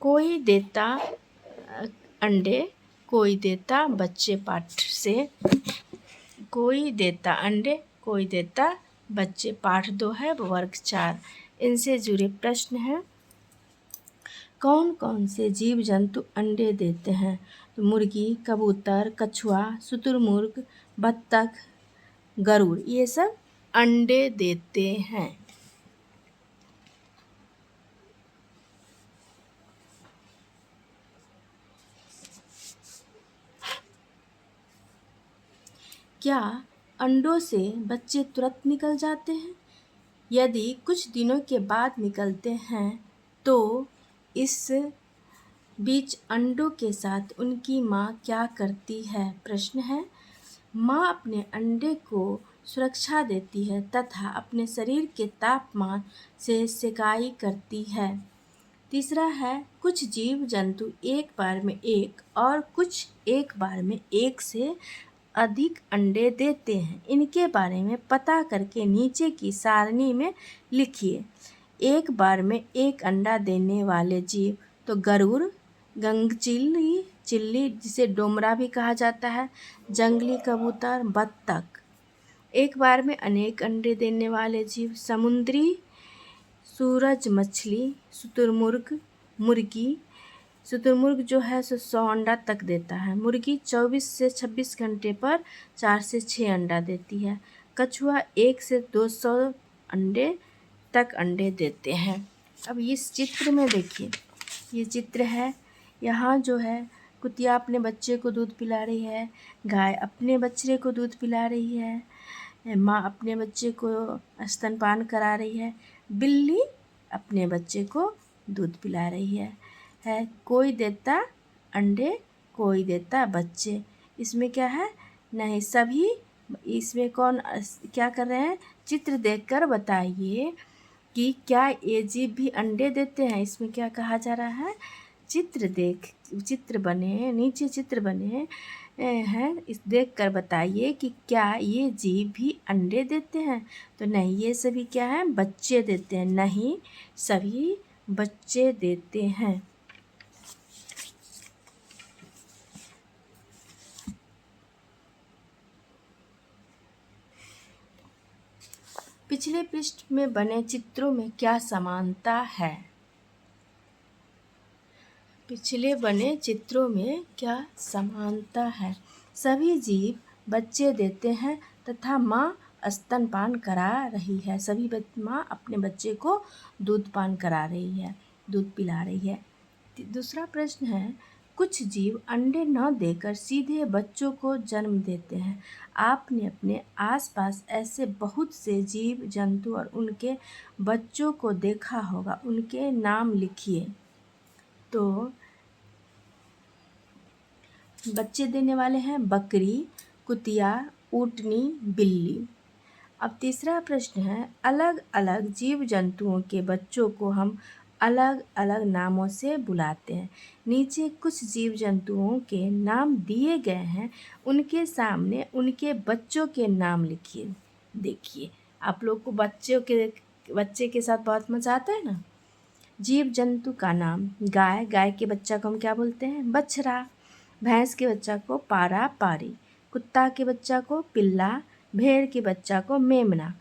कोई देता अंडे, कोई देता बच्चे पाठ से। कोई देता अंडे, कोई देता बच्चे, पाठ 2 है, वर्ग 4। इनसे जुड़े प्रश्न हैं। कौन कौन से जीव जंतु अंडे देते हैं? तो मुर्गी, कबूतर, कछुआ, शुतुरमुर्ग, बत्तख, गरुड़, ये सब अंडे देते हैं। क्या अंडों से बच्चे तुरंत निकल जाते हैं? यदि कुछ दिनों के बाद निकलते हैं तो इस बीच अंडों के साथ उनकी माँ क्या करती है? प्रश्न है। माँ अपने अंडे को सुरक्षा देती है तथा अपने शरीर के तापमान से सिकाई करती है। तीसरा है, कुछ जीव जंतु एक बार में एक और कुछ एक बार में एक से अधिक अंडे देते हैं। इनके बारे में पता करके नीचे की सारणी में लिखिए। एक बार में एक अंडा देने वाले जीव तो गरुड़, गंगचिल्ली, चिल्ली जिसे डोमरा भी कहा जाता है, जंगली कबूतर, बत्तख। एक बार में अनेक अंडे देने वाले जीव समुद्री सूरज मछली, शुतुरमुर्ग, मुर्गी। शुतुरमुर्ग जो है सो 100 अंडा तक देता है। मुर्गी 24 से 26 घंटे पर 4 से 6 अंडा देती है। कछुआ 1 से 200 अंडे तक अंडे देते हैं। अब इस चित्र में देखिए, ये चित्र है। यहाँ जो है कुतिया अपने बच्चे को दूध पिला रही है, गाय अपने बच्चे को दूध पिला रही है, माँ अपने बच्चे को स्तनपान करा रही है, बिल्ली अपने बच्चे को दूध पिला रही है। कोई देता अंडे, कोई देता बच्चे। इसमें क्या है? नहीं, सभी। इसमें कौन क्या कर रहे हैं? चित्र देखकर बताइए कि क्या ये जीव भी अंडे देते हैं। इसमें क्या कहा जा रहा है? चित्र बने, नीचे चित्र बने हैं, इस देखकर बताइए कि क्या ये जीव भी अंडे देते हैं। तो नहीं, ये सभी क्या है? बच्चे देते हैं। नहीं, सभी बच्चे देते हैं। पिछले पृष्ठ में बने चित्रों में क्या समानता है? पिछले बने चित्रों में क्या समानता है? सभी जीव बच्चे देते हैं तथा माँ स्तनपान करा रही है। सभी माँ अपने बच्चे को दूध पान करा रही है, दूध पिला रही है। दूसरा प्रश्न है, कुछ जीव अंडे न देकर सीधे बच्चों को जन्म देते हैं। आपने अपने आसपास ऐसे बहुत से जीव जंतु और उनके बच्चों को देखा होगा, उनके नाम लिखिए। तो बच्चे देने वाले हैं बकरी, कुतिया, ऊँटनी, बिल्ली। अब तीसरा प्रश्न है, अलग अलग जीव जंतुओं के बच्चों को हम अलग अलग नामों से बुलाते हैं। नीचे कुछ जीव जंतुओं के नाम दिए गए हैं, उनके सामने उनके बच्चों के नाम लिखिए। देखिए, आप लोग को बच्चे के साथ बहुत मज़ा आता है ना। जीव जंतु का नाम, गाय, गाय के बच्चा को हम क्या बोलते हैं? बछड़ा। भैंस के बच्चा को पारा, पारी। कुत्ता के बच्चा को पिल्ला, भेड़ के बच्चा को मेमना।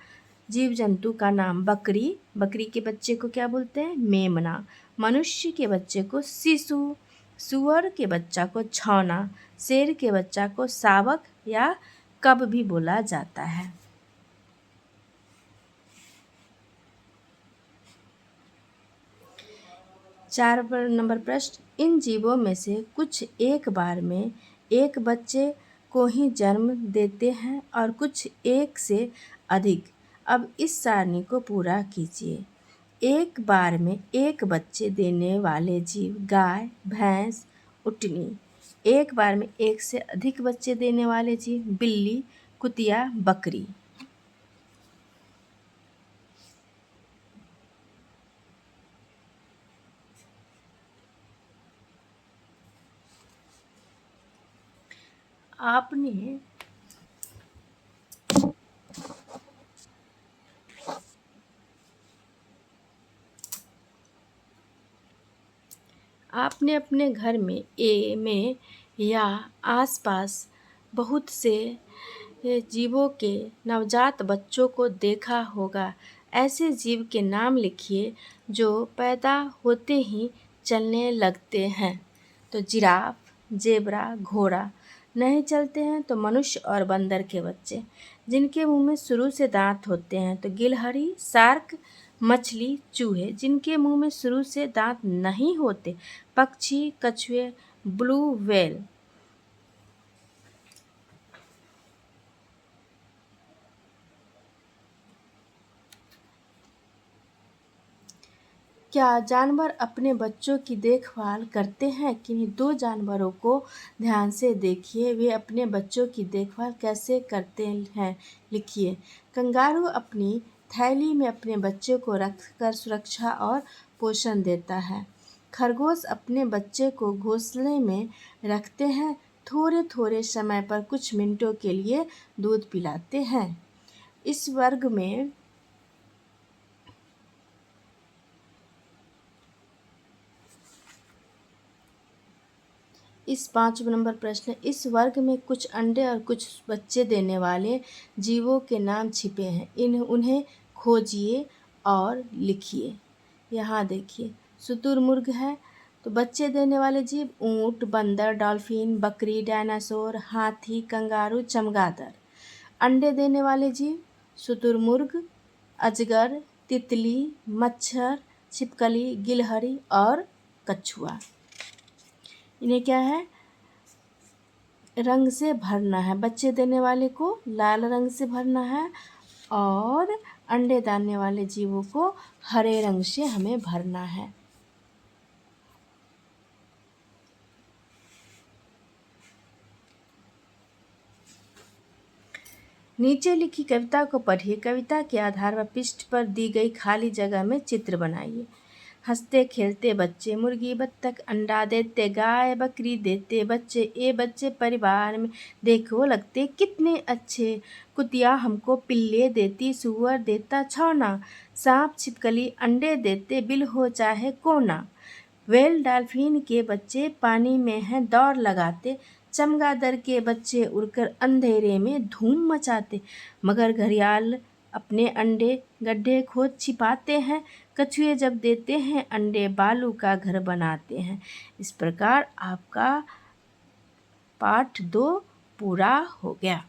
जीव जंतु का नाम बकरी, बकरी के बच्चे को क्या बोलते हैं? मेमना। मनुष्य के बच्चे को शिशु, सुअर के बच्चा को छौना, शेर के बच्चा को शावक या कब भी बोला जाता है। 4 नंबर प्रश्न, इन जीवों में से कुछ एक बार में एक बच्चे को ही जन्म देते हैं और कुछ एक से अधिक। अब इस सारणी को पूरा कीजिए। एक बार में एक बच्चे देने वाले जीव, गाय, भैंस, ऊँटनी। एक बार में एक से अधिक बच्चे देने वाले जीव, बिल्ली, कुतिया, बकरी। आपने आपने अपने घर में या आसपास बहुत से जीवों के नवजात बच्चों को देखा होगा। ऐसे जीव के नाम लिखिए जो पैदा होते ही चलने लगते हैं। तो जिराफ, जेब्रा, घोड़ा। नहीं चलते हैं तो मनुष्य और बंदर के बच्चे। जिनके मुंह में शुरू से दांत होते हैं तो गिलहरी, शार्क, मछली, चूहे। जिनके मुंह में शुरू से दांत नहीं होते, पक्षी, कछुए, ब्लू व्हेल। क्या जानवर अपने बच्चों की देखभाल करते हैं? किन्हीं दो जानवरों को ध्यान से देखिए, वे अपने बच्चों की देखभाल कैसे करते हैं, लिखिए। कंगारू अपनी थैली में अपने बच्चे को रखकर सुरक्षा और पोषण देता है। खरगोश अपने बच्चे को घोंसले में रखते हैं, थोड़े थोड़े समय पर कुछ मिनटों के लिए दूध पिलाते हैं। इस वर्ग में इस 5 नंबर प्रश्न, इस वर्ग में कुछ अंडे और कुछ बच्चे देने वाले जीवों के नाम छिपे हैं। उन्हें खोजिए और लिखिए। यहाँ देखिए, शुतुरमुर्ग है तो बच्चे देने वाले जीव ऊँट, बंदर, डॉल्फिन, बकरी, डायनासोर, हाथी, कंगारू, चमगादड़। अंडे देने वाले जीव शुतुरमुर्ग, अजगर, तितली, मच्छर, छिपकली, गिलहरी और कछुआ। इन्हें क्या है, रंग से भरना है। बच्चे देने वाले को लाल रंग से भरना है और अंडे देने वाले जीवों को हरे रंग से हमें भरना है। नीचे लिखी कविता को पढ़िए। कविता के आधार पर पृष्ठ पर दी गई खाली जगह में चित्र बनाइए। हंसते खेलते बच्चे, मुर्गी बत्तख अंडा देते, गाय बकरी देते बच्चे, ये बच्चे परिवार में देखो लगते कितने अच्छे। कुतिया हमको पिल्ले देती, सुअर देता छौना, सांप छिपकली अंडे देते, बिल हो चाहे कोना। व्हेल डॉल्फिन के बच्चे पानी में हैं दौड़ लगाते, चमगादड़ के बच्चे उड़कर अंधेरे में धूम मचाते, मगर घड़ियाल अपने अंडे गड्ढे खोद छिपाते हैं, कछुए जब देते हैं अंडे बालू का घर बनाते हैं। इस प्रकार आपका पाठ 2 पूरा हो गया।